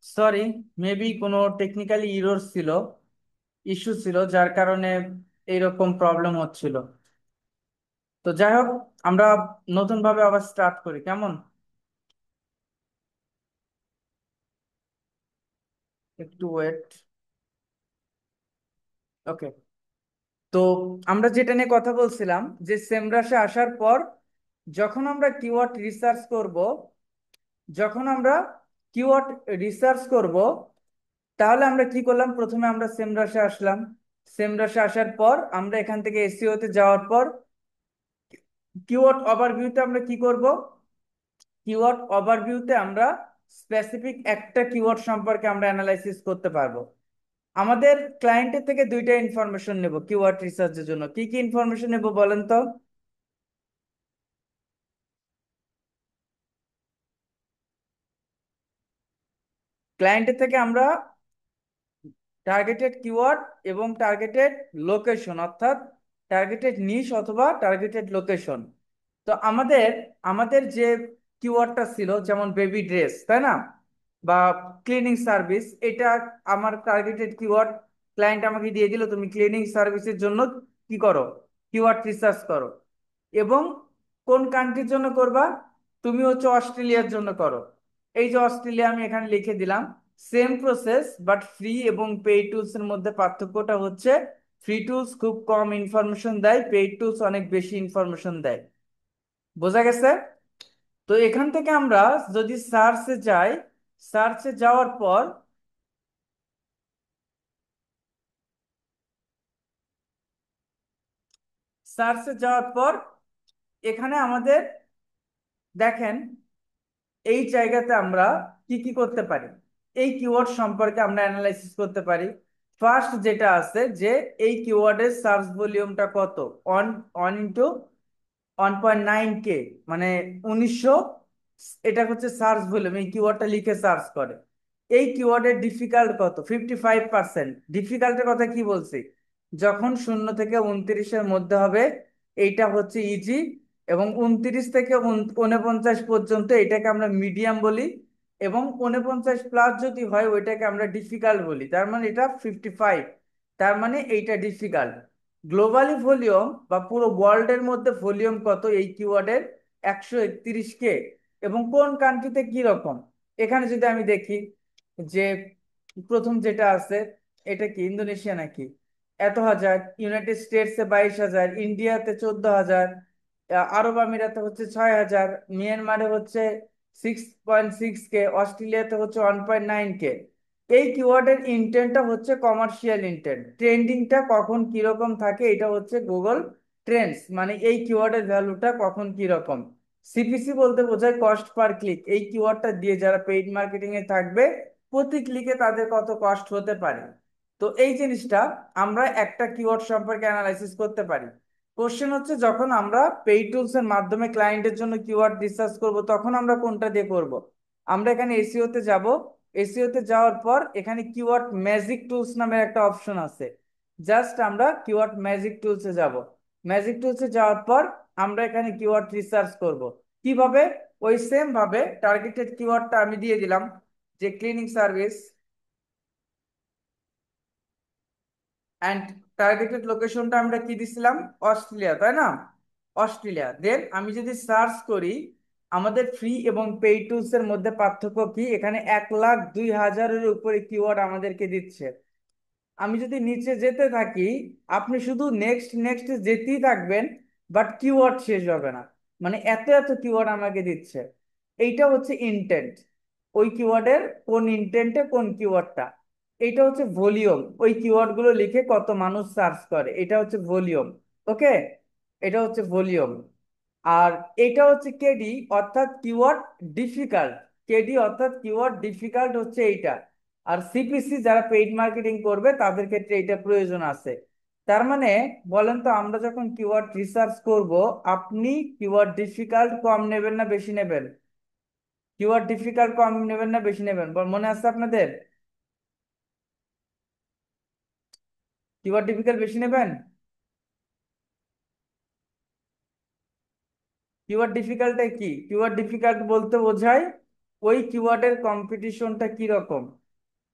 Sorry, maybe কোনো technically error ছিল, issue ছিল, যার কারণে এইরকম প্রবলেম হচ্ছিল। তো যাই হোক, আমরা নতুন ভাবে আবার স্টার্ট করি, কেমন? একটু ওয়েট। ওকে। তো আমরা যেটা নিয়ে কথা বলছিলাম যে সেমরাসে আসার পর যখন আমরা কিওয়ার্ড রিসার্চ করব, যখন আমরা কিওয়ার্ড রিসার্চ করব, তাহলে আমরা কি করলাম? প্রথমে আমরা সেমরাসে আসলাম। সেমরাসে আসার পর আমরা এখান থেকে এসইও তে যাওয়ার পর কিওয়ার্ড ওভারভিউতে আমরা কি করব? কিওয়ার্ড ওভারভিউতে আমরা স্পেসিফিক একটা কিওয়ার্ড সম্পর্কে আমরা অ্যানালাইসিস করতে পারবো। আমাদের ক্লায়েন্টের থেকে দুইটা ইনফরমেশন নেব কিওয়ার্ড রিসার্চের জন্য। কি কি ইনফরমেশন নেব বলেন তো? ক্লায়েন্টের থেকে আমরা টার্গেটেড কিওয়ার্ড এবং টার্গেটেড লোকেশন, অর্থাৎ টার্গেটেড নিশ অথবা টার্গেটেড লোকেশন। তো আমাদের আমাদের যে কিওয়ার্ডটা ছিল, যেমন বেবি ড্রেস, তাই না? বা ক্লিনিং সার্ভিস, এটা আমার টার্গেটেড কিওয়ার্ড। ক্লায়েন্ট আমাকে দিয়ে দিল, তুমি ক্লিনিং সার্ভিসের জন্য কি করো? কিওয়ার্ড রিসার্চ করো। এবং কোন কান্ট্রির জন্য করবা? তুমি হচ্ছে অস্ট্রেলিয়ার জন্য করো। এই যে অস্ট্রেলিয়া আমি এখানে লিখে দিলাম। সেম প্রসেস, বাট ফ্রি এবং পেইড টুলস এর মধ্যে পার্থক্যটা হচ্ছে ফ্রি টুলস খুব কম ইনফরমেশন দেয়, পেইড টুলস অনেক বেশি ইনফরমেশন দেয়। বোঝা গেছে? তো এখান থেকে আমরা যদি সার্চে যাই, সার্চে যাওয়ার পর, সার্চে যাওয়ার পর এখানে আমাদের দেখেন, এই জায়গাতে আমরা কি কি করতে পারি, এই কিওয়ার্ড সম্পর্কে আমরা অ্যানালাইসিস করতে পারি। ফার্স্ট যেটা আছে যে এই কিওয়ার্ডের সার্চ ভলিউমটা কত। অন অন ইন্টু 1.9K, মানে 1900। এটা হচ্ছে সার্চ ভলিউম, এই কিওয়ার্ডটা লিখে সার্চ করে। এই কিওয়ার্ডের ডিফিকাল্ট কত? 55%। ডিফিকাল্টের কথা কি বলছি? যখন 0 থেকে 29-এর মধ্যে হবে এইটা হচ্ছে ইজি, এবং 29 থেকে 49 পর্যন্ত এটাকে আমরা মিডিয়াম বলি, এবং 49 প্লাস যদি হয় ওইটাকে আমরা ডিফিকাল্ট বলি। তার মানে এটা 55, তার মানে এইটা ডিফিকাল্ট। গ্লোবালি ভলিউম বা পুরো ওয়ার্ল্ডের মধ্যে ভলিউম কত এই কিওয়ার্ডের? 131K। এবং কোন কান্ট্রিতে কি রকম, এখানে যদি আমি দেখি যে প্রথম যেটা আছে, এটা কি ইন্দোনেশিয়া নাকি? এত হাজার। ইউনাইটেড স্টেটসে 22,000, ইন্ডিয়াতে 14,000, আরব আমিরাতে হচ্ছে 6,000, মিয়ানমারে হচ্ছে 6.6K, অস্ট্রেলিয়াতে হচ্ছে 1.9K। এই কিওয়ার্ডের ইন্টেন্টটা হচ্ছে কমার্শিয়াল ইন্টেন্ট। ট্রেন্ডিংটা কখন কিরকম থাকে এটা হচ্ছে গুগল ট্রেন্ডস, মানে এই কিওয়ার্ডের ভ্যালুটা কখন কিরকম। সিপিসি বলতে বোঝায় কস্ট পার ক্লিক। এই কিওয়ার্ডটা দিয়ে যারা পেইড মার্কেটিং এ থাকবে, প্রতি ক্লিকে তাদের কত কস্ট হতে পারে। তো এই জিনিসটা আমরা একটা কিওয়ার্ড সম্পর্কে অ্যানালাইসিস করতে পারি। কোশ্চেন হচ্ছে, যখন আমরা পেইড টুলস এর মাধ্যমে ক্লায়েন্টের জন্য কিওয়ার্ড রিসার্চ করব, তখন আমরা কোনটা দিয়ে করব? আমরা এখানে এসইও তে যাব। এসইও তে যাওয়ার পর এখানে কিওয়ার্ড ম্যাজিক টুলস নামের একটা অপশন আছে। জাস্ট আমরা কিওয়ার্ড ম্যাজিক টুলসে যাব। ম্যাজিক টুলসে যাওয়ার পর আমরা এখানে কিওয়ার্ড রিসার্চ করব। কিভাবে? ওই সেম ভাবে টার্গেটেড কিওয়ার্ডটা আমি দিয়ে দিলাম, যে ক্লিনিং সার্ভিস, অ্যান্ড টার্গেটেড লোকেশনটা আমরা কি দিছিলাম? অস্ট্রেলিয়া, তাই না? অস্ট্রেলিয়া। দেন আমি যদি সার্চ করি, আমাদের ফ্রি এবং পেইড টুলস এর মধ্যে পার্থক্য কি? এখানে 1,02,000-এর উপরে কিওয়ার্ড আমাদেরকে দিচ্ছে। আমি যদি নিচে যেতে থাকি, আপনি শুধু নেক্সট নেক্সট যেতেই থাকবেন, বাট কিওয়ার্ড শেষ হবে না। মানে এত এত কিওয়ার্ড আমাকে দিচ্ছে। এইটা হচ্ছে ইন্টেন্ট। ওই কিওয়ার্ডের কোন ইন্টেন্টে কোন কিওয়ার্ডটা, এইটা হচ্ছে ভলিউম। ওই কিওয়ার্ড গুলো লিখে কত মানুষ সার্চ করে, এটা হচ্ছে ভলিউম। ওকে, এটা হচ্ছে ভলিউম। আর এটা হচ্ছে কেডি, অর্থাৎ কিওয়ার্ড ডিফিকাল্ট। কেডি অর্থাৎ কিওয়ার্ড ডিফিকাল্ট হচ্ছে এইটা। আর সিপিসি যারা পেইড মার্কেটিং করবে তাদের ক্ষেত্রে এটা প্রয়োজন আছে। তার মানে বলেন তো, আমরা যখন কিওয়ার্ড রিসার্চ করব, আপনি কিওয়ার্ড ডিফিকাল্ট কম নেবেন না বেশি নেবেন? কিওয়ার্ড ডিফিকাল্ট কম নেবেন না বেশি নেবেন, মনে আছে আপনাদের? কিওয়ার্ড ডিফিকাল্ট বেশি নেবেন। কিওয়ার্ড ডিফিকাল্টে কি? কিওয়ার্ড ডিফিকাল্ট বলতে বোঝায় ওই কিওয়ার্ডের কম্পিটিশনটা কিরকম,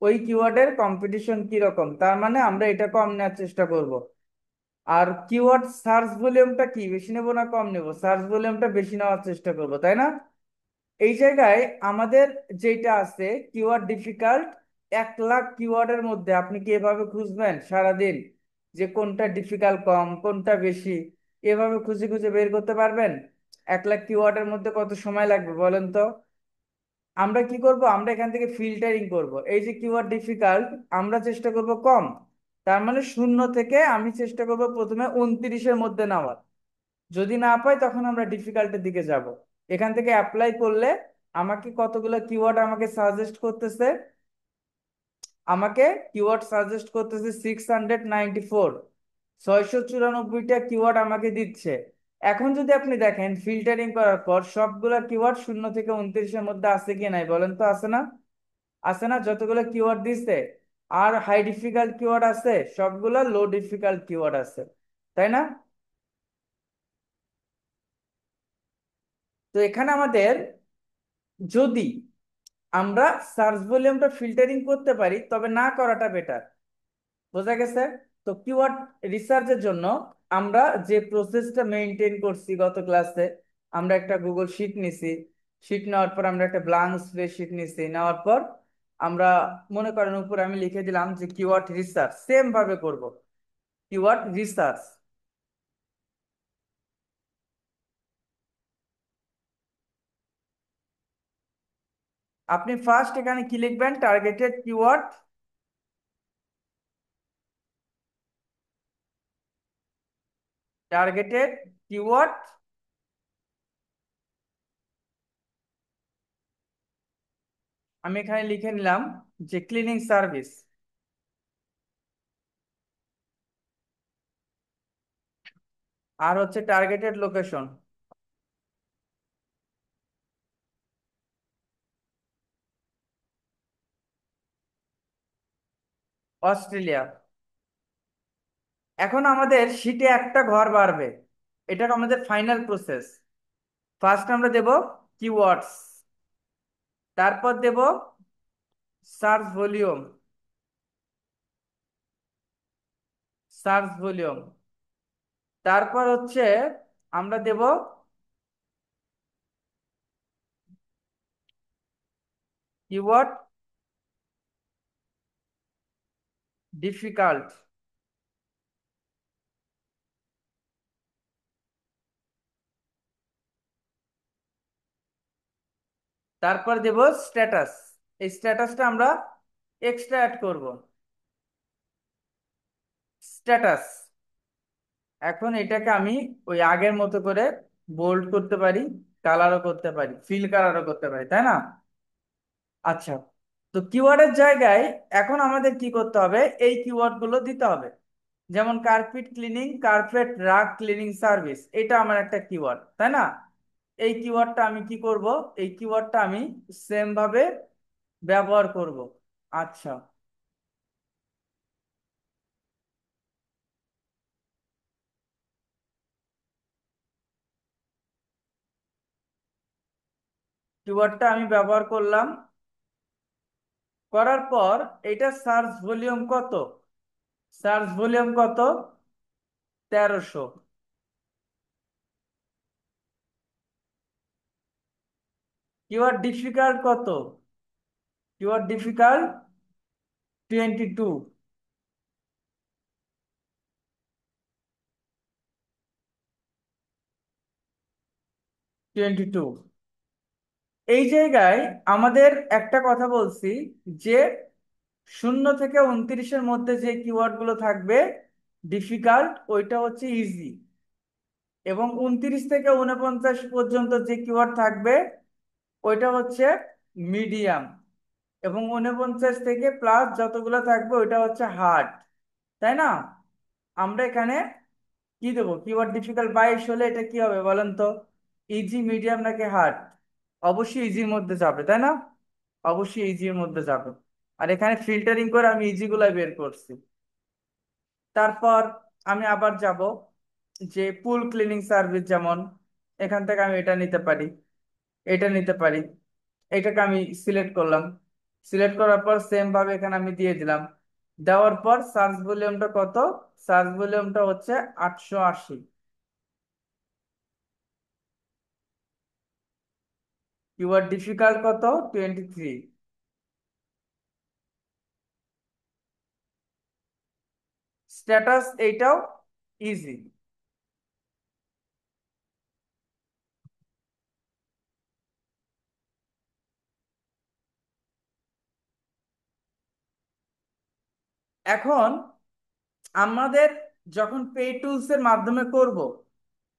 ওই কিওয়ার্ডের কম্পিটিশন কিরকম, তার মানে আমরা এটা কম নেওয়ার চেষ্টা করব। আর কিওয়ার্ড সার্চ ভলিউমটা কি, বেশি নেবো না কম নেবো? সার্চ ভলিউমটা বেশি নেওয়ার চেষ্টা করব, তাই না? এই জায়গায় আমাদের যেটা আছে কিওয়ার্ড ডিফিকাল্ট, 1 লাখ কিওয়ার্ডের মধ্যে আপনি কি এভাবে খুঁজবেন সারাদিন যে কোনটা ডিফিকাল্ট কম কোনটা বেশি? এভাবে খুঁজে খুঁজে বের করতে পারবেন? 1 লাখ কিওয়ার্ডের মধ্যে কত সময় লাগবে বলেন তো? আমরা কি করব, আমরা এখান থেকে ফিল্টারিং করব। এই যে কিওয়ার্ড ডিফিকাল্ট, আমরা চেষ্টা করব কম, তার মানে 0 থেকে আমি চেষ্টা করব প্রথমে 29-এর মধ্যে নেওয়ার। যদি না পাই তখন আমরা ডিফিকাল্টের দিকে যাব। এখান থেকে অ্যাপ্লাই করলে আমাকে কতগুলো কিওয়ার্ড আমাকে সাজেস্ট করতেছে, আমাকে কিওয়ার্ড সাজেস্ট করতেছে 694, 694টা কিওয়ার্ড আমাকে দিচ্ছে। এখন যদি আপনি দেখেন ফিল্টারিং করার পর সবগুলা কিওয়ার্ড 0 থেকে 29-এর মধ্যে আছে কি নাই বলেন তো? আছে না? আছে না? যতগুলো কিওয়ার্ড দিচ্ছে, আর হাই ডিফিকাল্ট কিওয়ার্ড আছে, সবগুলা লো ডিফিকাল্ট কিওয়ার্ড আছে, তাই না? তো এখানে আমাদের যদি আমরা সার্চ ভলিউমটা ফিল্টারিং করতে পারি তবে না করাটা বেটার। বোঝা গেছে? তো কিওয়ার্ড রিসার্চের জন্য আমরা যে প্রসেসটা মেনটেন করছি গত ক্লাসে, আমরা একটা গুগল শিট নিছি, শিট নেওয়ার পর আমরা একটা ব্ল্যাঙ্ক স্প্রেডশিট নিছি, নেওয়ার পর আমরা মনে করেন উপরে আমি লিখে দিলাম যে কিওয়ার্ড রিসার্চ, সেম ভাবে করব কিওয়ার্ড রিসার্চ। আপনি ফার্স্ট এখানে কি লিখবেন? Targeted keyword, targeted keyword. আমি এখানে লিখে নিলাম যে ক্লিনিং সার্ভিস, আর হচ্ছে টার্গেটেড লোকেশন অস্ট্রেলিয়া। এখন আমাদের শীটে একটা ঘর বাড়বে, এটা আমাদের ফাইনাল প্রসেস। ফার্স্ট আমরা দেব কিওয়ার্ডস, তারপর দেব সার্চ ভলিউম, সার্চ ভলিউম, তারপর হচ্ছে আমরা দেব কিওয়ার্ড ডিফিকাল্ট, তারপর দেব স্ট্যাটাস। এই স্ট্যাটাসটা আমরা এক্সট্রা অ্যাড করব, স্ট্যাটাস। এখন এটাকে আমি ওই আগের মতো করে বোল্ড করতে পারি, কালারও করতে পারি, ফিল কালারও করতে পারি, তাই না? আচ্ছা, তো কিওয়ার্ডের জায়গায় এখন আমাদের কি করতে হবে, এই কিওয়ার্ড গুলো দিতে হবে। যেমন কার্পেট ক্লিনিং, কার্পেট রাগ ক্লিনিং সার্ভিস, এটা আমার একটা কিওয়ার্ড, তাই না? এই কিওয়ার্ডটা আমি কি করব, এই কিওয়ার্ডটা আমি সেম ভাবে ব্যবহার করব। আচ্ছা, কিওয়ার্ডটা আমি ব্যবহার করলাম, করার পর এটা সার্চ ভলিউম কত, সার্চ ভলিউম কত? 1300। কিওয়ার্ড ডিফিকাল্ট কত? Keyword difficult 22, 22। এই জায়গায় আমাদের একটা কথা বলছি যে 0 থেকে 29-এর মধ্যে যে কিওয়ার্ড গুলো থাকবে ডিফিকাল্ট, ওইটা হচ্ছে ইজি। এবং 29 থেকে 49 পর্যন্ত যে কিওয়ার্ড থাকবে ওইটা হচ্ছে মিডিয়াম। এবং 49 থেকে প্লাস যতগুলো থাকবে ওইটা হচ্ছে হার্ড, তাই না? আমরা এখানে কি দেবো, কিওয়ার্ড ডিফিকাল্ট 22 হলে এটা কি হবে বলেন তো? ইজি, মিডিয়াম নাকি হার্ড? অবশ্যই ইজির মধ্যে যাবে, তাই না? অবশ্যই ইজির মধ্যে যাবে। আর এখানে ফিল্টারিং করে আমি ইজি গুলাই বের করছি। তারপর আমি আবার যাব যে পুল ক্লিনিং সার্ভিস, যেমন এখান থেকে আমি এটা নিতে পারি, এটা নিতে পারি। এটাকে আমি সিলেক্ট করলাম। সিলেক্ট করার পর সেম ভাবে এখানে আমি দিয়ে দিলাম। দেওয়ার পর সার্চ ভলিউমটা কত? সার্চ ভলিউমটা হচ্ছে 880। কিওয়ার্ড ডিফিকাল্ট কত? 23। স্ট্যাটাস এইটাও ইজি। এখন আমাদের যখন পে টুলস এর মাধ্যমে করব,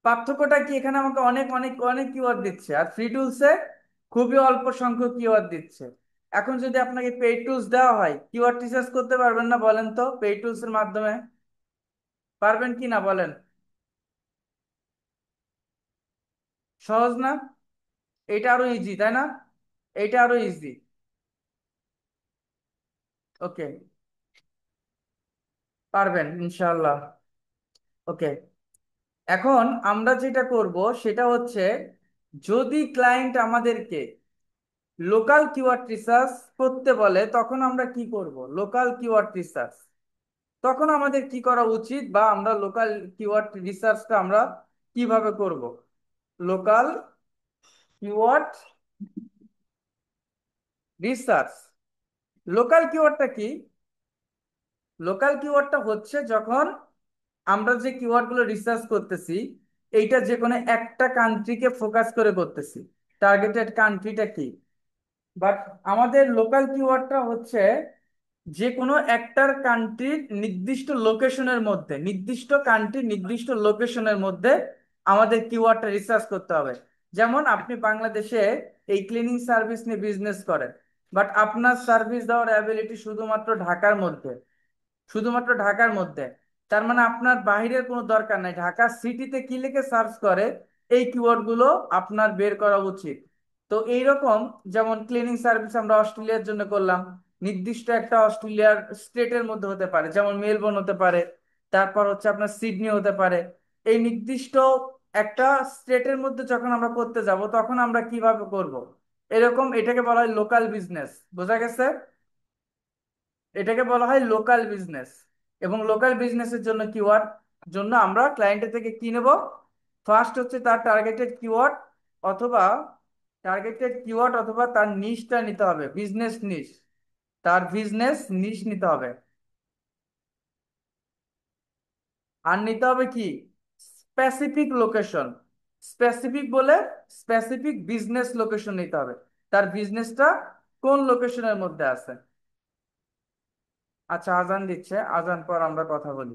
পার্থক্যটা কি? এখানে আমাকে অনেক অনেক অনেক কিওয়ার্ড দিচ্ছে, আর ফ্রি টুলসে খুবই অল্প সংখ্যক কিওয়ার্ড দিচ্ছে। এখন যদি আপনাকে পেইড টুলস দেওয়া হয়, কিওয়ার্ড রিসার্চ করতে পারবেন না বলেন তো পেইড টুলস এর মাধ্যমে? পারবেন কি না বলেন? সহজ না? এটা আরো ইজি, তাই না? এটা আরো ইজি। ওকে, পারবেন ইনশাআল্লাহ। ওকে, এখন আমরা যেটা করব সেটা হচ্ছে, যদি ক্লায়েন্ট আমাদেরকে লোকাল কিওয়ার্ড রিসার্চ করতে বলে তখন আমরা কি করব? লোকাল কিওয়ার্ড রিসার্চ, তখন আমাদের কি করা উচিত, বা আমরা লোকাল কিওয়ার্ড রিসার্চটা আমরা কিভাবে করব? লোকাল কিওয়ার্ড রিসার্চ, লোকাল কিওয়ার্ডটা কি? লোকাল কিওয়ার্ডটা হচ্ছে যখন আমরা যে কিওয়ার্ড গুলো রিসার্চ করতেছি, এইটা যে কোনো একটা কান্ট্রিকে ফোকাস করে করতেছি। টার্গেটেড কান্ট্রিটা কি? বাট আমাদের লোকাল কিওয়ার্ডটা হচ্ছে যে কোনো একটার কান্ট্রির নির্দিষ্ট লোকেশনের মধ্যে, নির্দিষ্ট কান্ট্রির নির্দিষ্ট লোকেশনের মধ্যে আমাদের কিওয়ার্ডটা রিসার্চ করতে হবে। যেমন আপনি বাংলাদেশে এই ক্লিনিং সার্ভিস নিয়ে বিজনেস করেন, বাট আপনার সার্ভিস দেওয়ার অ্যাবিলিটি শুধুমাত্র ঢাকার মধ্যে, শুধুমাত্র ঢাকার মধ্যে। তার মানে আপনার বাইরের কোনো দরকার নাই, ঢাকা সিটিতে কি লিখে সার্চ করে এই কিওয়ার্ড গুলো আপনার বের করা উচিত। তো এইরকম, যেমন ক্লিনিং সার্ভিস আমরা অস্ট্রেলিয়ার জন্য করলাম, নির্দিষ্ট একটা অস্ট্রেলিয়ার স্টেটের মধ্যে হতে পারে, যেমন মেলবোর্ন হতে পারে, তারপর হচ্ছে আপনার সিডনি হতে পারে। এই নির্দিষ্ট একটা স্টেটের মধ্যে যখন আমরা করতে যাব তখন আমরা কিভাবে করব? এরকম, এটাকে বলা হয় লোকাল বিজনেস। বোঝা গেছে? এটাকে বলা হয় লোকাল বিজনেস। এবং লোকাল বিজনেসের জন্য কিওয়ার্ড জন্য আমরা ক্লায়েন্টের থেকে কি নেব? ফার্স্ট হচ্ছে তার টার্গেটেড কিওয়ার্ড, অথবা তার নিশটা নিতে হবে, বিজনেস নিশ। তার বিজনেস নিশ নিতে হবে। আর নিতে হবে কি? Specific location. স্পেসিফিক বলে স্পেসিফিক বিজনেস লোকেশন নিতে হবে। তার বিজনেসটা কোন লোকেশনের মধ্যে আছে। আচ্ছা, আজান দিচ্ছে, আজান পর আমরা কথা বলি।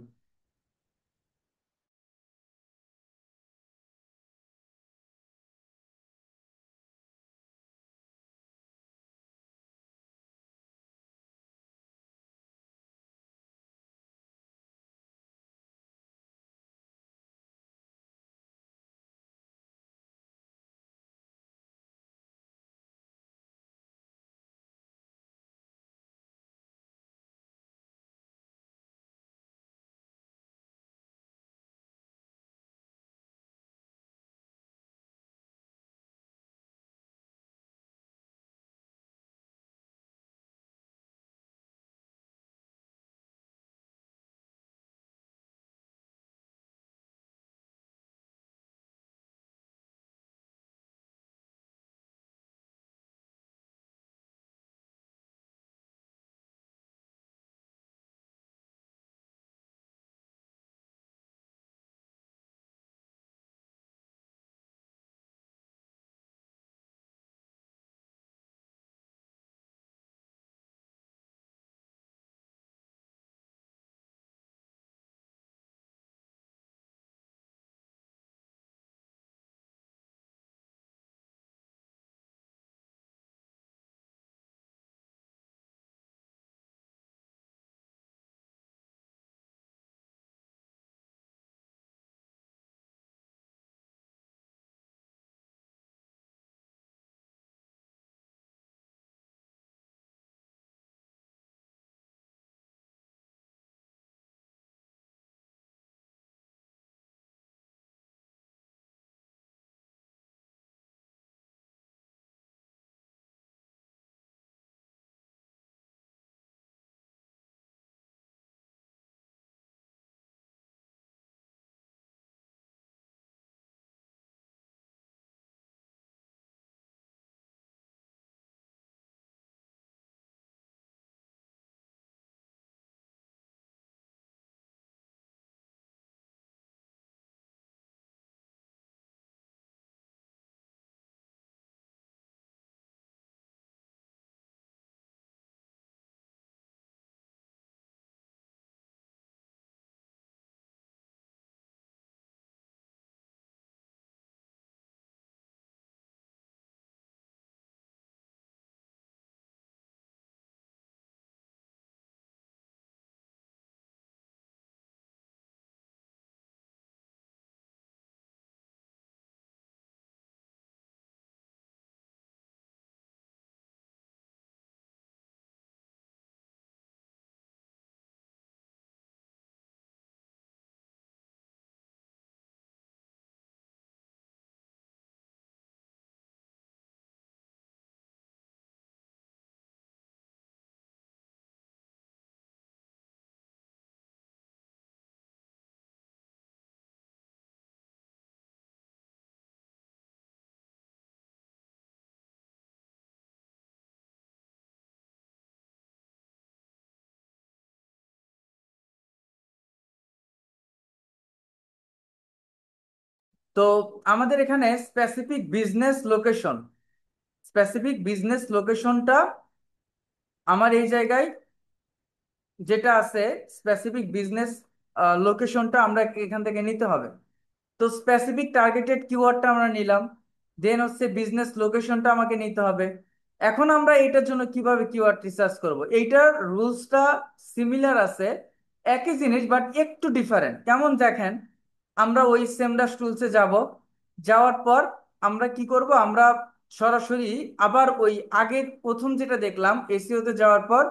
তো আমাদের এখানে স্পেসিফিক বিজনেস লোকেশনটা আমার এই জায়গায় যেটা আছে, স্পেসিফিক বিজনেস লোকেশনটা আমরা এখান থেকে নিতে হবে। তো স্পেসিফিক টার্গেটেড কিওয়ার্ডটা আমরা নিলাম, দেন হচ্ছে বিজনেস লোকেশনটা আমাকে নিতে হবে। এখন আমরা এটার জন্য কিভাবে কিওয়ার্ড রিসার্চ করব, এইটার রুলসটা সিমিলার আছে, একই জিনিস বাট একটু ডিফারেন্ট। কেমন দেখেন, আমরা ওই সেমডাস টুলসে যাব, যাওয়ার পর আমরা কি করব, আমরা সরাসরি আবার ওই আগের প্রথম যেটা দেখলাম এসইওতে যাওয়ার পর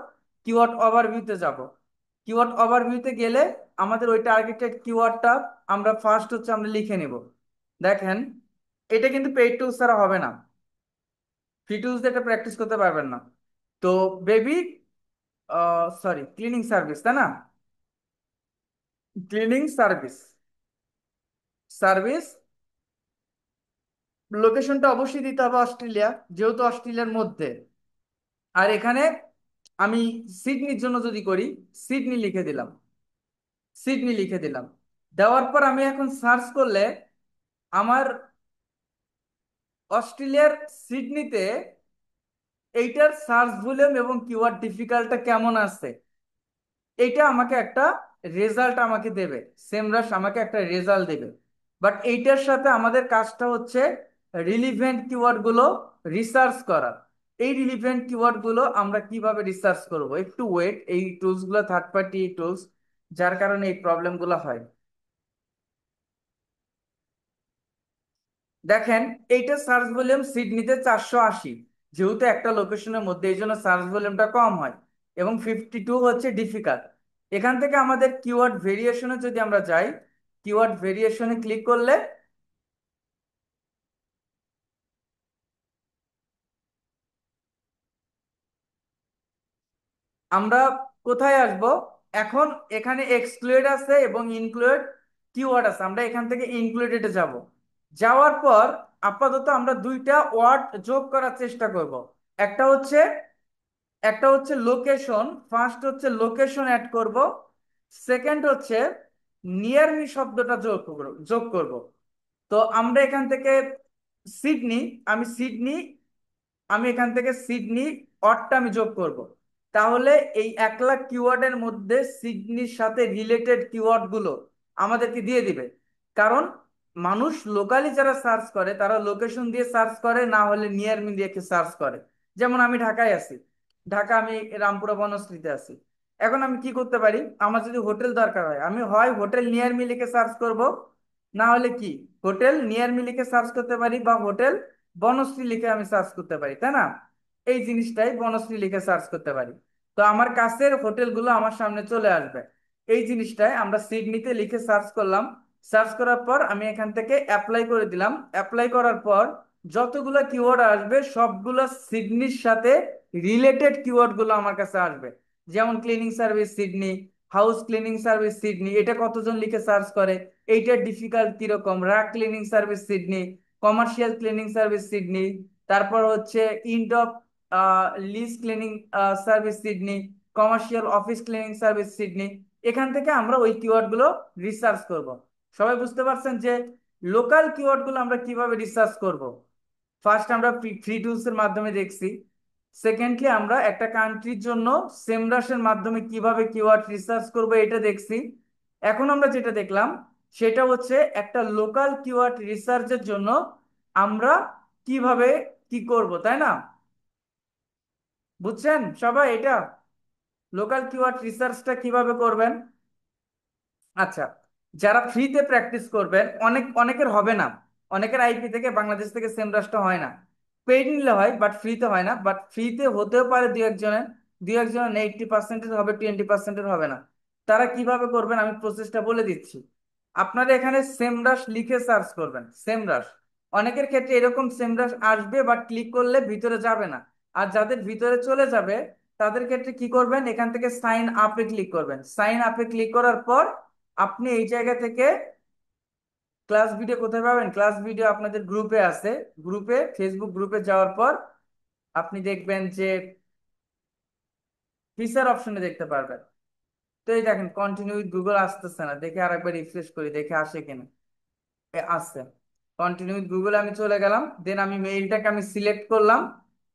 কিওয়ার্ড ওভারভিউতে যাব। কিওয়ার্ড ওভারভিউতে গেলে আমাদের ওই টার্গেটেড কিওয়ার্ডটা আমরা ফার্স্ট হচ্ছে আমরা লিখে নিব। দেখেন, এটা কিন্তু পেইড টুলস ছাড়া হবে না, ফ্রি টুলস দিয়ে এটা প্র্যাকটিস করতে পারবেন না। তো বেবি, সরি, ক্লিনিং সার্ভিস, তাই না? ক্লিনিং সার্ভিস, সার্ভিস লোকেশনটা অবশ্যই দিতে হবে অস্ট্রেলিয়া, যেহেতু অস্ট্রেলিয়ার মধ্যে। আর এখানে আমি সিডনির জন্য যদি করি, সিডনি লিখে দিলাম, সিডনি লিখে দিলাম। দেওয়ার পর আমি এখন সার্চ করলে আমার অস্ট্রেলিয়ার সিডনিতে এইটার সার্চ ভলিউম এবং কিওয়ার্ড ডিফিকাল্টটা কেমন আছে, এইটা আমাকে একটা রেজাল্ট আমাকে দেবে। সেমরাশ আমাকে একটা রেজাল্ট দেবে। বাট এইটার সাথে আমাদের কাজটা হচ্ছে রিলিভেন্ট কিওয়ার্ড গুলো রিসার্চ করা। এই রিলিভেন্ট কিওয়ার্ড গুলো আমরা কিভাবে রিসার্চ করব, একটু ওয়েট, এই টুলস গুলো থার্ড পার্টি টুলস, যার কারণে এই প্রবলেম গুলো হয়। দেখেন, এইটা সার্চ ভলিউম সিডনিতে 480, যেহেতু একটা লোকেশনের মধ্যে এই জন্য সার্চ ভলিউমটা কম হয়, এবং 52 হচ্ছে ডিফিকাল্ট। এখান থেকে আমাদের কিওয়ার্ড ভেরিয়েশনে যদি আমরা যাই, কিওয়ার্ড ভেরিয়েশনে ক্লিক করলে আমরা কোথায় আসব? এখন এখানে এক্সক্লুড আছে এবং ইনক্লুড কিওয়ার্ড আছে, আমরা এখান থেকে ইনক্লুডেডে যাব। যাওয়ার পর আপাতত আমরা দুইটা ওয়ার্ড যোগ করার চেষ্টা করব। একটা হচ্ছে একটা হচ্ছে লোকেশন, ফার্স্ট হচ্ছে লোকেশন অ্যাড করব, সেকেন্ড হচ্ছে নিয়ার মি শব্দটা যোগ করব। তো আমরা এখান থেকে সিডনি, আমি সিডনি, আমি এখান থেকে সিডনি অডটা আমি যোগ করব। তাহলে এই 1 লাখ কিওয়ার্ডের মধ্যে সিডনির সাথে রিলেটেড কিওয়ার্ড গুলো আমাদেরকে দিয়ে দিবে। কারণ মানুষ লোকালি যারা সার্চ করে তারা লোকেশন দিয়ে সার্চ করে, না হলে নিয়ার মি দিয়ে সার্চ করে। যেমন আমি ঢাকায় আছি, ঢাকা, আমি রামপুরা বনশ্রীতে আছি। এখন আমি কি করতে পারি, আমার যদি হোটেল দরকার হয়, আমি হয় হোটেল নিয়ার মি লিখে সার্চ করব, না হলে কি হোটেল নিয়ার মি লিখে সার্চ করতে পারি, বা হোটেল বনশ্রী লিখে আমি সার্চ করতে পারি, তাই না? এই জিনিসটাই বনশ্রী লিখে সার্চ করতে পারি। তো আমার কাছের হোটেলগুলো আমার সামনে চলে আসবে। এই জিনিসটাই আমরা সিডনিতে লিখে সার্চ করলাম। সার্চ করার পর আমি এখান থেকে অ্যাপ্লাই করে দিলাম। অ্যাপ্লাই করার পর যতগুলো কিওয়ার্ড আসবে সবগুলো সিডনির সাথে রিলেটেড কিওয়ার্ড গুলো আমার কাছে আসবে। যেমন cleaning service Sydney, house cleaning service Sydney, এটা কতজন লিখে সার্চ করে, এইটার ডিফিকাল্ট কিরকম, rug cleaning service Sydney, commercial cleaning service Sydney, তারপর হচ্ছে end of lease cleaning service Sydney, commercial office cleaning service Sydney. এখান থেকে আমরা ওই কিওয়ার্ড গুলো রিসার্চ করব। সবাই বুঝতে পারছেন যে লোকাল কিওয়ার্ড গুলো আমরা কিভাবে রিসার্চ করব? ফার্স্ট আমরা ফ্রি টুলস এর মাধ্যমে দেখছি, সেকেন্ডলি আমরা একটা কান্ট্রির জন্য সেমরাশের মাধ্যমে কিভাবে কিওয়ার্ড রিসার্চ করব এটা দেখছি। এখন আমরা যেটা দেখলাম সেটা হচ্ছে একটা লোকাল কিওয়ার্ড রিসার্চের জন্য আমরা কিভাবে কি করব, তাই না? বুঝছেন সবাই এটা, লোকাল কিওয়ার্ড রিসার্চটা কিভাবে করবেন? আচ্ছা, যারা ফ্রিতে প্র্যাকটিস করবেন, অনেকের হবে না, অনেকের আইপি থেকে বাংলাদেশ থেকে সেম রাশটা হয় না, পেইড নিলে হয় বাট ফ্রিতে হয় না। বাট ফ্রিতে হতেও পারে দুই একজনের 80% হবে, 20% হবে না। তারা কিভাবে করবেন আমি প্রসেসটা বলে দিচ্ছি। আপনারা এখানে সেমরাশ লিখে সার্চ করবেন, সেমরাশ। অনেকের ক্ষেত্রে এরকম সেমরাশ আসবে বাট ক্লিক করলে ভিতরে যাবে না। আর যাদের ভিতরে চলে যাবে তাদের ক্ষেত্রে কি করবেন, এখান থেকে সাইন আপে ক্লিক করবেন। সাইন আপে ক্লিক করার পর আপনি এই জায়গা থেকে ক্লাস ভিডিও কোথায় পাবেন, ক্লাস ভিডিও আপনাদের গ্রুপে আছে, গ্রুপে, ফেসবুক গ্রুপে যাওয়ার পর আপনি দেখবেন যে ফিচার অপশনে দেখতে পারবেন। তো এই দেখেন কন্টিনিউ উইথ গুগল আসতেছে না, দেখে আরেকবার রিফ্রেশ করি, দেখে আসে কিনা। আসছে। কন্টিনিউ উইথ গুগলে আমি চলে গেলাম, দেন আমি মেইলটাকে আমি সিলেক্ট করলাম।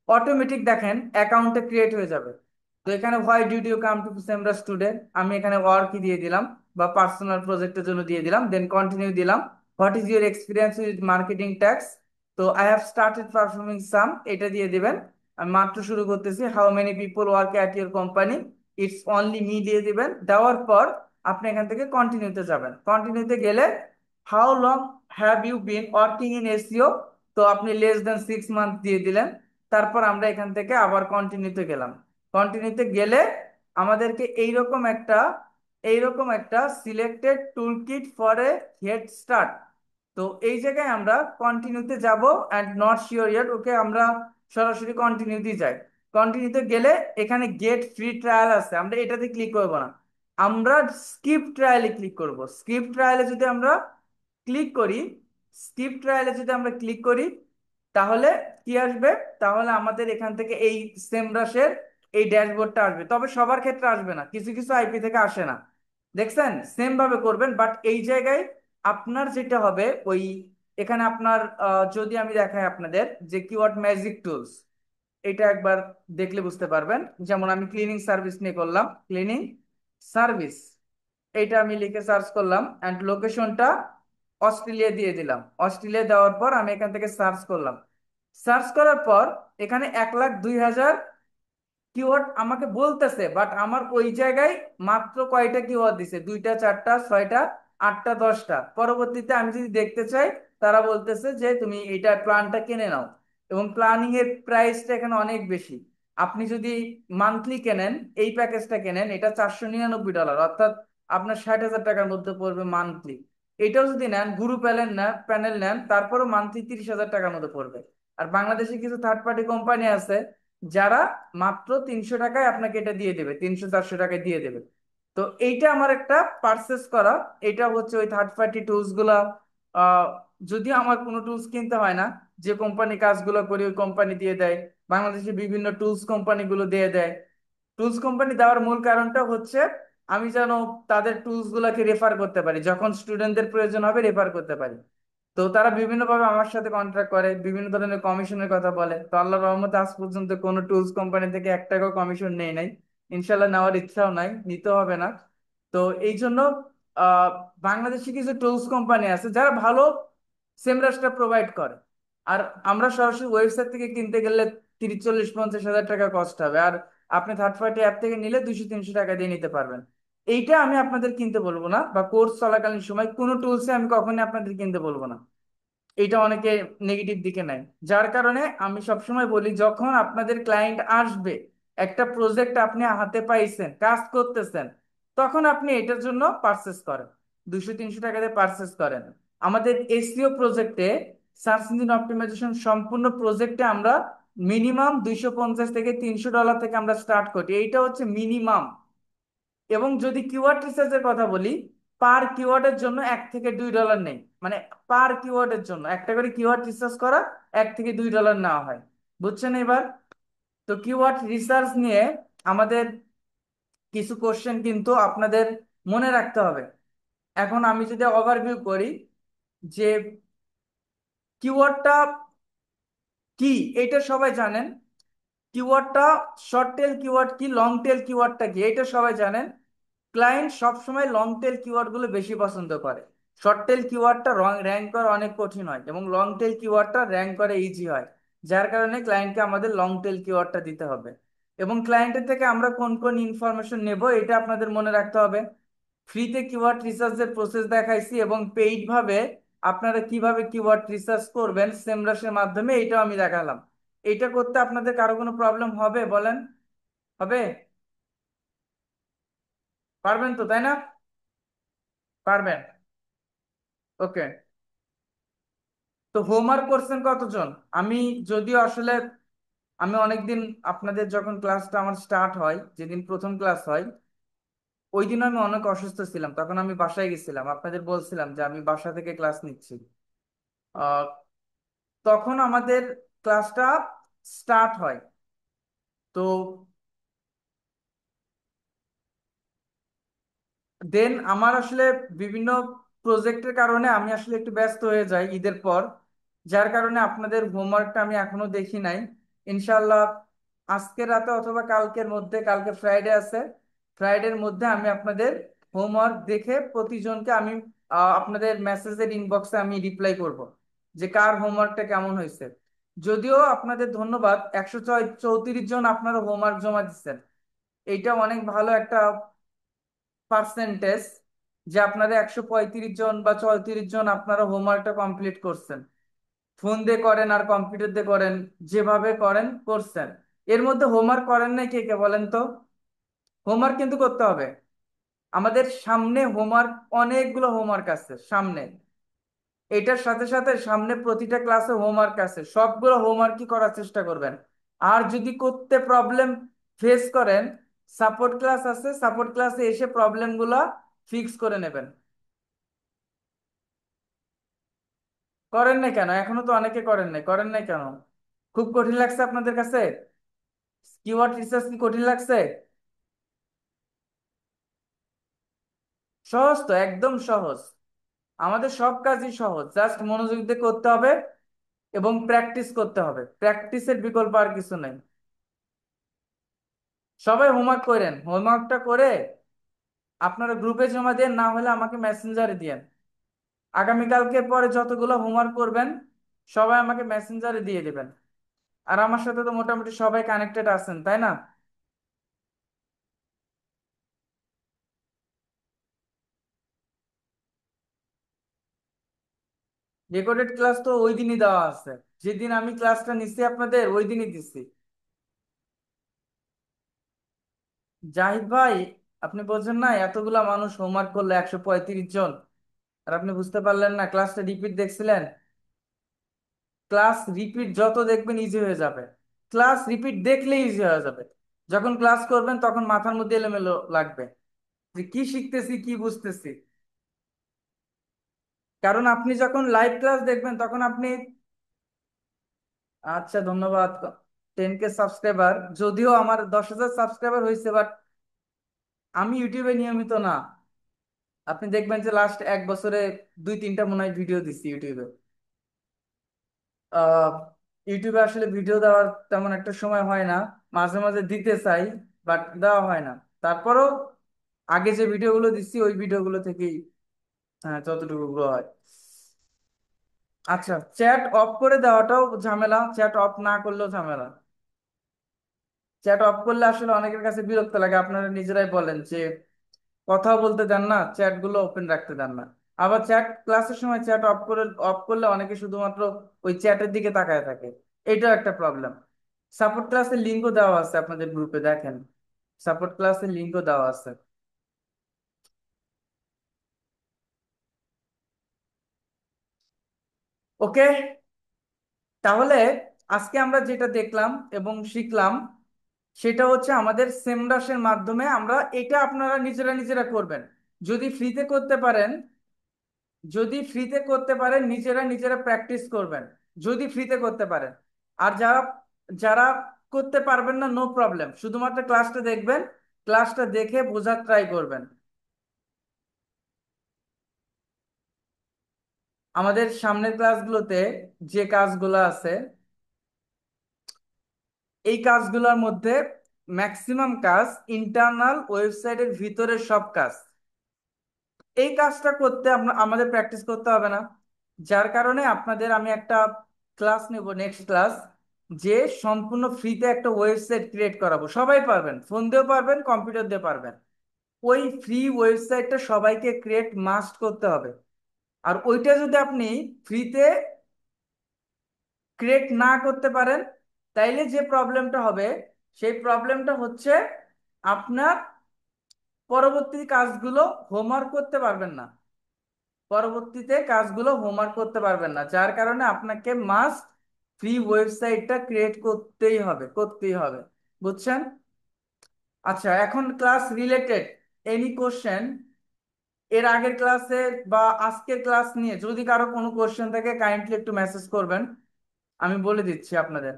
অটোমেটিক দেখেন অ্যাকাউন্টে ক্রিয়েট হয়ে যাবে। তো এখানে why did you come to সেমরা স্টুডেন্ট, আমি এখানে ওয়ার্ক দিয়ে দিলাম বা পার্সোনাল প্রজেক্টের জন্য দিয়ে দিলাম, দেন কন্টিনিউ দিলাম। What is your experience with marketing tax, তো আই হ্যাভ স্টার্টেড পারফর্মিং সাম, এটা দিয়ে দিবেন। আমি মাত্র শুরু করতেছি। How many people work at your company, it's only me দিয়ে দিবেন। দেওয়ার পর আপনি এখান থেকে কন্টিনিউতে যাবেন। কন্টিনিউতে গেলে how long have you been working in SEO, তো আপনি লেস দ্যান 6 মান্থ দিয়ে দিলেন। তারপর আমরা এখান থেকে আবার কন্টিনিউতে গেলাম। কন্টিনিউতে গেলে আমাদেরকে এইরকম একটা selected tool kit for a head start, তো এই জায়গায় আমরা কন্টিনিউতে যাব। অ্যান্ড নট শিওর ইয়েট, ওকে আমরা সরাসরি কন্টিনিউতে যাই। কন্টিনিউতে গেলে এখানে গেট ফ্রি ট্রায়াল আছে, আমরা এটাতে ক্লিক করব না, আমরা স্কিপ ট্রায়ালে ক্লিক করব। স্কিপ ট্রায়ালে যদি আমরা ক্লিক করি স্কিপ ট্রায়ালে যদি আমরা ক্লিক করি তাহলে কি আসবে, তাহলে আমাদের এখান থেকে এই সেমরাসের এই ড্যাশবোর্ডটা আসবে। তবে সবার ক্ষেত্রে আসবে না, কিছু কিছু আইপি থেকে আসে না। দেখছেন, সেম ভাবে করবেন, বাট এই জায়গায় আপনার যেটা হবে ওই এখানে আপনার যদি আমি দেখাই আপনাদের যে কিওয়ার্ড ম্যাজিক টুলস, এটা একবার দেখলে বুঝতে পারবেন। যেমন আমি ক্লিনিং সার্ভিস নিয়ে করলাম, ক্লিনিং সার্ভিস, এটা আমি লিখে সার্চ করলাম অ্যান্ড লোকেশনটা অস্ট্রেলিয়া দিয়ে দিলাম। অস্ট্রেলিয়া দেওয়ার পর আমি এখান থেকে সার্চ করলাম। সার্চ করার পর এখানে 1,02,000 কিওয়ার্ড আমাকে বলতেছে, বাট আমার ওই জায়গায় মাত্র কয়টা কিওয়ার্ড দিছে, 2টা 4টা 6টা 8টা 10টা। পরবর্তীতে আমি যদি দেখতে চাই তারা বলতেছে যে তুমি এটা প্ল্যানটা কিনে নাও, এবং প্ল্যানিং এর প্রাইসটা এখানে অনেক বেশি। আপনি যদি মান্থলি কেনেন, এই প্যাকেজটা কেনেন, এটা $499, অর্থাৎ আপনার 60,000 টাকার মধ্যে পড়বে মান্থলি। এটাও যদি নেন গ্রুপ প্যানেল নেন, তারপরও মান্থলি 30,000 টাকার মধ্যে পড়বে। আর বাংলাদেশে কিছু থার্ড পার্টি কোম্পানি আছে যারা মাত্র 300 টাকায় আপনাকে এটা দিয়ে দেবে, 300-400 টাকায় দিয়ে দেবে। তো এইটা আমার একটা পারচেস করা, এটা হচ্ছে ওই থার্ড পার্টি টুলস গুলা। আহ যদিও আমার কোনো টুলস কিনতে হয় না, যে কোম্পানি কাজগুলো করি ওই কোম্পানি দিয়ে দেয়। বাংলাদেশে বিভিন্ন টুলস কোম্পানিগুলো দিয়ে দেয়। টুলস কোম্পানি দেওয়ার মূল কারণটা হচ্ছে আমি যেন তাদের টুলস গুলাকে রেফার করতে পারি, যখন স্টুডেন্টদের প্রয়োজন হবে রেফার করতে পারি। তো তারা বিভিন্নভাবে আমার সাথে কন্ট্রাক্ট করে, বিভিন্ন ধরনের কমিশনের কথা বলে। তো আল্লাহ রহমতে আজ পর্যন্ত কোনো টুলস কোম্পানি থেকে 1 টাকাও কমিশন নেই নাই, ইনশাল্লাহ নেওয়ার ইচ্ছাও নাই, নিতে হবে না। তো এই জন্য আহ বাংলাদেশে কিছু টুলস কোম্পানি আছে যারা ভালো সেমরাসটা প্রোভাইড করে। আর আমরা সরাসরি ওয়েবসাইট থেকে কিনতে গেলে 30, 40, 50 হাজার টাকা কস্ট হবে। আর আপনি থার্ড পার্টি অ্যাপ থেকে নিলে 200-300 টাকা দিয়ে নিতে পারবেন। এইটা আমি আপনাদের কিনতে বলবো না, বা কোর্স চলাকালীন সময় কোনো টুলসে আমি কখনোই আপনাদের কিনতে বলবো না। এটা অনেকে নেগেটিভ দিকে নেয়। যার কারণে আমি সবসময় বলি, যখন আপনাদের ক্লায়েন্ট আসবে, একটা প্রজেক্ট আপনি হাতে পাইছেন, কাজ করতেছেন, তখন আপনি এটার জন্য পারচেস করেন, 200-300 টাকা দিয়ে পারচেস করেন। আমাদের এসইও প্রজেক্টে, সার্চ ইঞ্জিন অপটিমাইজেশন সম্পূর্ণ প্রজেক্টে আমরা মিনিমাম $250 থেকে $300 থেকে আমরা স্টার্ট করি, এইটা হচ্ছে মিনিমাম। এবং যদি কিওয়ার্ড রিসার্চের কথা বলি, পার কিওয়ার্ডের জন্য $1 থেকে $2 নেই, মানে পার কিওয়ার্ডের জন্য একটা করে কিওয়ার্ড রিসার্চ করা, $1 থেকে $2 নেওয়া হয়। বুঝছেন এবার? তো কিওয়ার্ড রিসার্চ নিয়ে আমাদের কিছু কোশ্চেন কিন্তু আপনাদের মনে রাখতে হবে। এখন আমি যদি ওভারভিউ করি যে কিওয়ার্ডটা কি, এটা সবাই জানেন। কিওয়ার্ডটা শর্ট টেল কিওয়ার্ড কি, লং টেল কিওয়ার্ডটা কি, এটা সবাই জানেন। ক্লায়েন্ট সবসময় লং টেল কিওয়ার্ড গুলো বেশি পছন্দ করে। শর্ট টেল কিওয়ার্ডটা র্যাঙ্ক করা অনেক কঠিন হয়, এবং লং টেল কিওয়ার্ডটা র্যাঙ্ক করা ইজি হয়। যার কারণে ক্লায়েন্টকে আমাদের লং টেল কিওয়ার্ডটা দিতে হবে। এবং ক্লায়েন্টের থেকে আমরা কোন কোন ইনফরমেশন নেব এটা আপনাদের মনে রাখতে হবে। ফ্রিতে কিওয়ার্ড রিসার্চের প্রসেস দেখাইছি, এবং পেইড ভাবে আপনারা কিভাবে কিওয়ার্ড রিসার্চ করবেন সেমরাসের মাধ্যমে, এটাও আমি দেখালাম। এটা করতে আপনাদের কারো কোনো প্রবলেম হবে বলেন? হবে? পারবেন তো, তাই না? পারবেন? ওকে। তো হোমওয়ার্ক করছেন কতজন? আমি যদিও আসলে আমি অনেকদিন, আপনাদের যখন ক্লাসটা আমার স্টার্ট হয়, যেদিন প্রথম ক্লাস হয়, ওই দিন আমি অনেক অসুস্থ ছিলাম, তখন আমি বাসায় গেছিলাম, আপনাদের বলছিলাম যে আমি বাসা থেকে ক্লাস নিচ্ছি। আহ, তখন আমাদের ক্লাসটা স্টার্ট হয়। তো দেন আমার আসলে বিভিন্ন প্রজেক্টের কারণে আমি আসলে একটু ব্যস্ত হয়ে যাই ঈদের পর, যার কারণে আপনাদের হোমওয়ার্কটা আমি এখনো দেখি নাই। ইনশাল্লাহ আজকে রাতে অথবা কালকের মধ্যে, কালকে ফ্রাইডে আছে, ফ্রাইডের মধ্যে আমি আপনাদের হোমওয়ার্ক দেখে প্রতিজনকে আমি আপনাদের মেসেজের ইনবক্সে আমি রিপ্লাই করব যে কার হোমওয়ার্কটা কেমন হয়েছে। যদিও আপনাদের ধন্যবাদ, 134 জন আপনারা হোমওয়ার্ক জমা দিচ্ছেন, এইটা অনেক ভালো একটা পার্সেন্টেজ, যে আপনারা 135 জন বা 34 জন আপনারা হোমওয়ার্কটা কমপ্লিট করছেন। ফোন দিয়ে করেন আর কম্পিউটার দিয়ে করেন, যেভাবে করেন করছেন। এর মধ্যে হোমওয়ার্ক করেন নাই কে কে বলেন তো? হোমওয়ার্ক কিন্তু করতে হবে। আমাদের সামনে হোমওয়ার্ক, অনেকগুলো হোমওয়ার্ক আছে সামনে। এটার সাথে সাথে সামনে প্রতিটা ক্লাসে হোমওয়ার্ক আছে, সবগুলো হোমওয়ার্কই করার চেষ্টা করবেন। আর যদি করতে প্রবলেম ফেস করেন, সাপোর্ট ক্লাস আছে, সাপোর্ট ক্লাসে এসে প্রবলেমগুলো ফিক্স করে নেবেন। করেন নাই কেন? এখনো তো অনেকে করেন নাই, করেন নাই কেন? খুব কঠিন লাগছে আপনাদের কাছে? কিওয়ার্ড রিসার্চ কি কঠিন লাগছে? সহজ তো, একদম সহজ। আমাদের সব কাজই সহজ, জাস্ট মনোযোগ দিয়ে করতে হবে এবং প্র্যাকটিস করতে হবে, প্র্যাকটিসের বিকল্প আর কিছু নেই। সবাই হোমওয়ার্ক করেন, হোমওয়ার্কটা করে আপনারা গ্রুপে জমা দেন, না হলে আমাকে মেসেঞ্জারে দিয়েন। আগামীকালকে পরে যতগুলো হোমওয়ার্ক করবেন সবাই আমাকে মেসেঞ্জারে দিয়ে দেবেন। আর আমার সাথে তো মোটামুটি সবাই কানেক্টেড আছেন, তাই না? রেকর্ডেড ক্লাস তো ওই দিনই দেওয়া আছে, যেদিন আমি ক্লাসটা নিচ্ছি আপনাদের ওই দিনই দিচ্ছি। জাহিদ ভাই, আপনি বলছেন না এতগুলা মানুষ হোমওয়ার্ক করলো, 135 জন, আর আপনি বুঝতে পারলেন না? ক্লাসটা রিপিট দেখছিলেন? ক্লাস রিপিট যত দেখবেন ইজি হয়ে যাবে, ক্লাস রিপিট দেখলে ইজি হয়ে যাবে। যখন ক্লাস করবেন তখন মাথার মধ্যে এলোমেলো লাগবে যে কি শিখতেছি কি বুঝতেছি। কারণ আপনি যখন লাইভ ক্লাস দেখবেন তখন আপনি, আচ্ছা ধন্যবাদ। 10K সাবস্ক্রাইবার, যদিও আমার 10,000 সাবস্ক্রাইবার হয়েছে, বাট আমি ইউটিউবে নিয়মিত না। আপনি দেখবেন যে লাস্ট 1 বছরে 2-3টা মনে হয় ভিডিও দিচ্ছি ইউটিউবে। আহ ইউটিউবে আসলে ভিডিও দেওয়ার তেমন একটা সময় হয় না, মাঝে মাঝে দিতে চাই বাট দেওয়া হয় না। তারপরও আগে যে ভিডিওগুলো দিচ্ছি ওই ভিডিওগুলো থেকেই হ্যাঁ যতটুকু গুলো হয়। আচ্ছা, চ্যাট অফ করে দেওয়াটাও ঝামেলা, চ্যাট অফ না করলেও ঝামেলা। চ্যাট অফ করলে আসলে অনেকের কাছে বিরক্ত লাগে, আপনারা নিজেরাই বলেন যে কথা বলতে দেন না, চ্যাট গুলো ওপেন রাখতে দেন না। আবার চ্যাট ক্লাসের সময় চ্যাট অফ করলে অনেকে শুধুমাত্র ওই চ্যাটের দিকে তাকায় থাকে, এটাও একটা প্রবলেম। সাপোর্ট ক্লাসের লিঙ্কও দেওয়া আছে আপনাদের গ্রুপে, দেখেন সাপোর্ট ক্লাসের লিঙ্কও দেওয়া আছে। ওকে, তাহলে আজকে আমরা যেটা দেখলাম এবং শিখলাম সেটা হচ্ছে আমাদের সেমরাসের মাধ্যমে আমরা এটা আপনারা নিজেরা নিজেরা করবেন। যদি ফ্রিতে করতে পারেন, যদি ফ্রিতে করতে পারেন নিজেরা নিজেরা প্র্যাকটিস করবেন, যদি ফ্রিতে করতে পারেন। আর যারা যারা করতে পারবেন না, নো প্রবলেম, শুধুমাত্র ক্লাসটা দেখবেন, ক্লাসটা দেখে বোঝার ট্রাই করবেন। আমাদের সামনের ক্লাসগুলোতে যে কাজগুলো আছে, এই কাজগুলোর মধ্যে ম্যাক্সিমাম কাজ ইন্টারনাল ওয়েবসাইটের ভিতরের সব কাজ। এই কাজটা করতে আমাদের প্র্যাকটিস করতে হবে না, যার কারণে আপনাদের আমি একটা ক্লাস নেব, নেক্সট ক্লাস, যে সম্পূর্ণ ফ্রিতে একটা ওয়েবসাইট ক্রিয়েট করাবো। সবাই পারবেন, ফোন দিয়েও পারবেন, কম্পিউটার দিয়ে পারবেন। ওই ফ্রি ওয়েবসাইটটা সবাইকে ক্রিয়েট মাস্ট করতে হবে। আর ওইটা যদি আপনি ফ্রিতে ক্রিয়েট না করতে পারেন, তাইলে যে প্রবলেমটা হবে, সেই প্রবলেমটা হচ্ছে আপনার পরবর্তী কাজগুলো হোমওয়ার্ক করতে পারবেন না, পরবর্তীতে কাজগুলো হোমওয়ার্ক করতে পারবেন না, যার কারণে আপনাকে মাস্ট ফ্রি ওয়েবসাইটটা ক্রিয়েট করতেই হবে, করতেই হবে। বুঝছেন? আচ্ছা, এখন ক্লাস রিলেটেড এনি কোশ্চেন, এর আগের ক্লাসে বা আজকের ক্লাস নিয়ে যদি কারো কোনো কোশ্চেন থাকে কাইন্ডলি একটু মেসেজ করবেন, আমি বলে দিচ্ছি আপনাদের।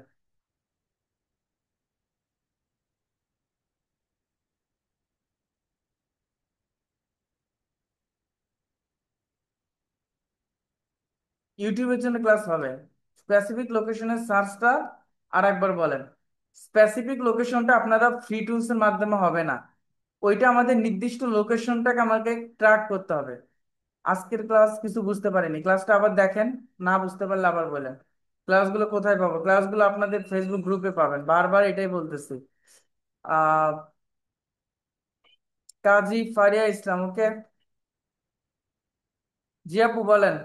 ইউটিউবের জন্য ক্লাস হবে। স্পেসিফিক লোকেশনের সার্চটা আর একবার বলেন। স্পেসিফিক লোকেশনটা আপনারা ফ্রি টুলস এর মাধ্যমে হবে না, ওইটা আমাদের নির্দিষ্ট লোকেশনটাকে আমাকে ট্র্যাক করতে হবে। আজকের ক্লাস কিছু বুঝতে পারিনি, ক্লাসটা আবার দেখেন, না বুঝতে পারলে আবার বলেন। ক্লাসগুলো কোথায় পাবো? ক্লাসগুলো আপনাদের ফেসবুক গ্রুপে পাবেন, বারবার এটাই বলতেছি। আহ কাজী ফারিয়া ইসলাম, ওকে। জি আপু বলেন।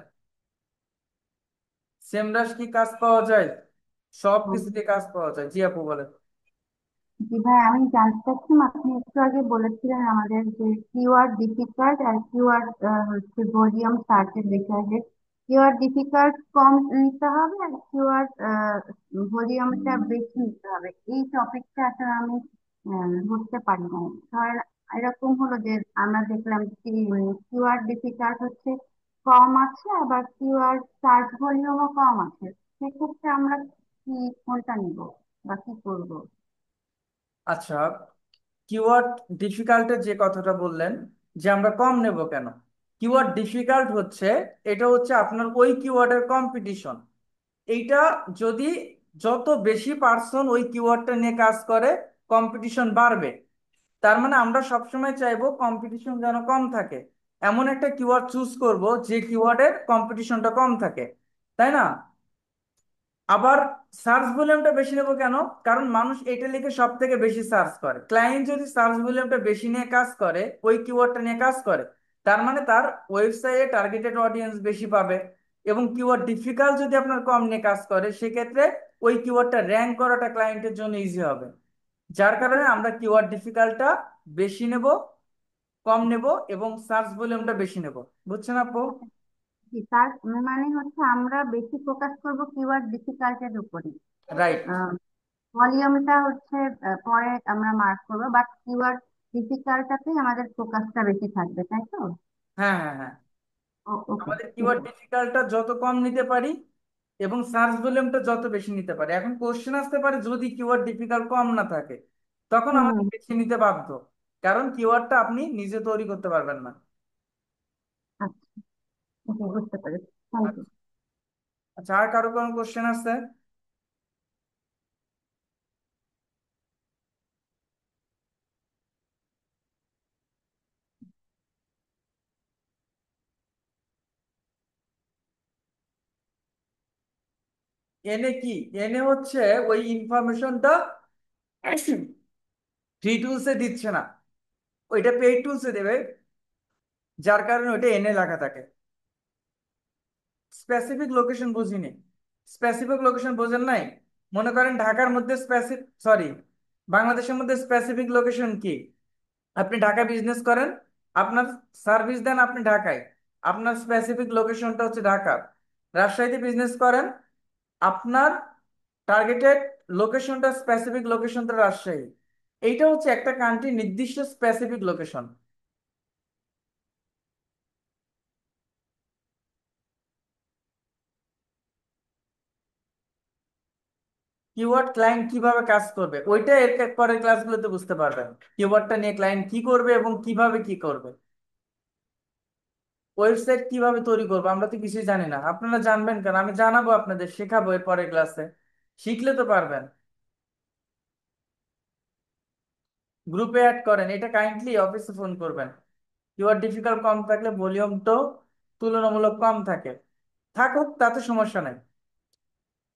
সেমরাস কি কাজ পাওয়া যায়? সব কিছুতে কাজ পাওয়া যায়, জি আপু বলেন। জি ভাই, আমি জানতে চাচ্ছিলাম, আপনি একটু আগে বলেছিলেন আমাদের যে কিওয়ার্ড ডিফিকাল্ট আর কিওয়ার্ড হচ্ছে ভলিউম সার্চের বিষয়ে। কিওয়ার্ড ডিফিকাল্ট কম নিতে হবে আর কিওয়ার্ড ভলিউমটা বেশি নিতে হবে, এই টপিকটা আসলে আমি বুঝতে পারি না। ধরেন এরকম হলো যে আমরা দেখলাম কিওয়ার্ড ডিফিকাল্ট হচ্ছে কম আছে, আবার কিওয়ার্ড সার্চ ভলিউমও কম আছে। সেক্ষেত্রে আমরা কি কোনটা নিব বা কি করবো? আচ্ছা, কিওয়ার্ড ডিফিকাল্টের যে কথাটা বললেন, যে আমরা কম নেব কেন, কিওয়ার্ড ডিফিকাল্ট হচ্ছে, এটা হচ্ছে আপনার ওই কিওয়ার্ডের কম্পিটিশন। এইটা যদি যত বেশি পার্সন ওই কিওয়ার্ডটা নিয়ে কাজ করে, কম্পিটিশন বাড়বে। তার মানে আমরা সবসময় চাইবো কম্পিটিশন যেন কম থাকে, এমন একটা কিওয়ার্ড চুজ করব যে কিওয়ার্ডের কম্পিটিশনটা কম থাকে, তাই না? আবার সার্চ ভলিউমটা বেশি নেবো কেন? কারণ মানুষ এটা লিখে সব থেকে বেশি সার্চ করে। ক্লায়েন্ট যদি সার্চ ভলিউমটা বেশি নিয়ে কাজ করে, ওই কিওয়ার্ডটা নিয়ে কাজ করে, তার মানে তার ওয়েবসাইটে টার্গেটেড অডিয়েন্স বেশি পাবে। এবং কিওয়ার্ড ডিফিকাল্ট যদি আপনার কম নিয়ে কাজ করে, সেক্ষেত্রে ওই কিওয়ার্ডটা র্যাঙ্ক করাটা ক্লায়েন্টের জন্য ইজি হবে। যার কারণে আমরা কিওয়ার্ড ডিফিকাল্টটা বেশি নেব, কম নেব, এবং সার্চ ভলিউমটা বেশি নেব। বুঝছেন আপু? জি, তার মানে হচ্ছে আমরা বেশি ফোকাস করব কিওয়ার্ড ডিফিকাল্টের উপরে। রাইট। ভলিউমটা হচ্ছে পরে আমরা মার্ক করবো, বাট কিওয়ার্ড ডিফিকাল্টটাতেই আমাদের ফোকাসটা বেশি থাকবে, তাই তো? হ্যাঁ, হ্যাঁ, হ্যাঁ। ওকে, আমাদের ঠিক কিওয়ার্ড আছে। ডিফিকাল্টটা যত কম নিতে পারি এবং সার্চ ভলিউমটা যত বেশি নিতে পারি। এখন কোশ্চেন আসতে পারে, যদি কিওয়ার্ড ডিফিকাল্ট কম না থাকে, তখন হুম আমাদের হুম, বেছে নিতে বাধ্য, কারণ কিওয়ার্ডটা আপনি নিজে তৈরি করতে পারবেন না। আচ্ছা, ওকে, বুঝতে পেরেছি, থ্যাংক ইউ। আচ্ছা। আচ্ছা, আর কারো কোনো কোশ্চেন আছে? এনে কি? এনে হচ্ছে ওই ইনফরমেশনটা ফ্রি টুলসে দিচ্ছে না, ওইটা পেইড টুলসে দেবে, যার কারণে ওইটা এনে লেখা থাকে। স্পেসিফিক লোকেশন বুঝিনি। স্পেসিফিক লোকেশন বোঝেন নাই? মনে করেন ঢাকার মধ্যে সরি, বাংলাদেশের মধ্যে স্পেসিফিক লোকেশন কি? আপনি ঢাকায় বিজনেস করেন, আপনার সার্ভিস দেন আপনি ঢাকায়, আপনার স্পেসিফিক লোকেশনটা হচ্ছে ঢাকা। রাজশাহীতে বিজনেস করেন, আপনার টার্গেটেড লোকেশনটা, স্পেসিফিক লোকেশনটা রাজশাহী। এইটা হচ্ছে একটা কান্ট্রি নির্দিষ্ট স্পেসিফিক লোকেশন। কিওয়ার্ড ক্লায়েন্ট কিভাবে কাজ করবে, ওইটা এর পরের ক্লাসগুলোতে বুঝতে পারবেন। কিওয়ার্ডটা নিয়ে ক্লায়েন্ট কি করবে এবং কিভাবে কি করবে। ওয়েবসাইট কিভাবে তৈরি করবো আমরা তো কিছুই জানি না, আপনারা জানবেন কেন? আমি জানাবো, আপনাদের শেখাবো এর পরের ক্লাসে, শিখলে তো পারবেন। গ্রুপে অ্যাড করেন, এটা কাইন্ডলি অফিসে ফোন করবেন। কিওয়ার্ড ডিফিকাল্ট কম থাকলে ভলিউম তো তুলনামূলক কম থাকে, থাকুক তাতে সমস্যা নেই,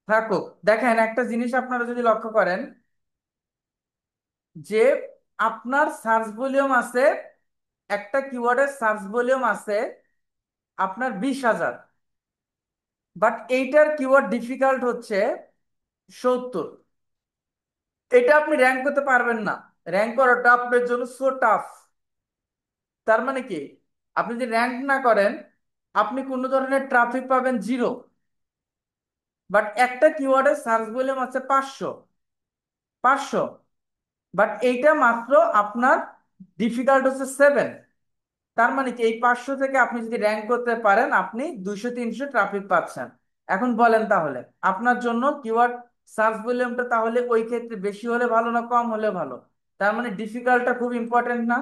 থাকুক। দেখেন একটা জিনিস আপনারা যদি লক্ষ্য করেন, যে আপনার সার্চ ভলিউম আছে, একটা কিওয়ার্ডের সার্চ ভলিউম আছে আপনার 20,000, বাট এইটার কিওয়ার্ড ডিফিকাল্ট হচ্ছে 70। এটা আপনি র্যাঙ্ক করতে পারবেন না, র্যাঙ্ক করাটা আপনার জন্য সো টাফ। তার মানে কি, আপনি যদি র্যাঙ্ক না করেন, আপনি কোনো ধরনের ট্রাফিক পাবেন জিরো। বাট একটা কিওয়ার্ডের সার্চ ভলিউম আছে 500, বাট এইটা মাত্র আপনার ডিফিকাল্ট হচ্ছে 7। তার মানে কি, এই 500 থেকে আপনি যদি র্যাঙ্ক করতে পারেন, আপনি 200-300 ট্রাফিক পাচ্ছেন। এখন বলেন তাহলে আপনার জন্য কিওয়ার্ড সার্চ ভলিউমটা তাহলে ওই ক্ষেত্রে বেশি হলে ভালো না কম হলে ভালো? তার মানে ডিফিকাল্টটা খুব ইম্পর্টেন্ট না?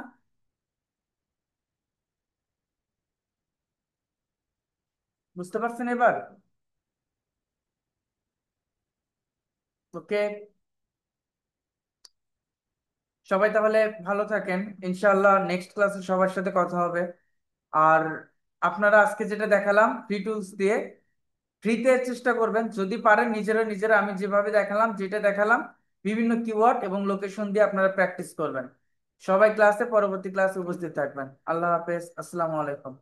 বুঝতে পারছেন এবার? ওকে, সবাই তাহলে ভালো থাকেন। ইনশাআল্লাহ নেক্সট ক্লাসে সবার সাথে কথা হবে। আর আপনারা আজকে যেটা দেখালাম ফ্রি টুলস দিয়ে, ফ্রিতে চেষ্টা করবেন যদি পারেন নিজেরা নিজেরা, আমি যেভাবে দেখালাম যেটা দেখালাম বিভিন্ন কিওয়ার্ড এবং লোকেশন দিয়ে আপনারা প্র্যাকটিস করবেন। সবাই ক্লাসে পরবর্তী ক্লাসে উপস্থিত থাকবেন। আল্লাহ হাফেজ, আসসালামু আলাইকুম।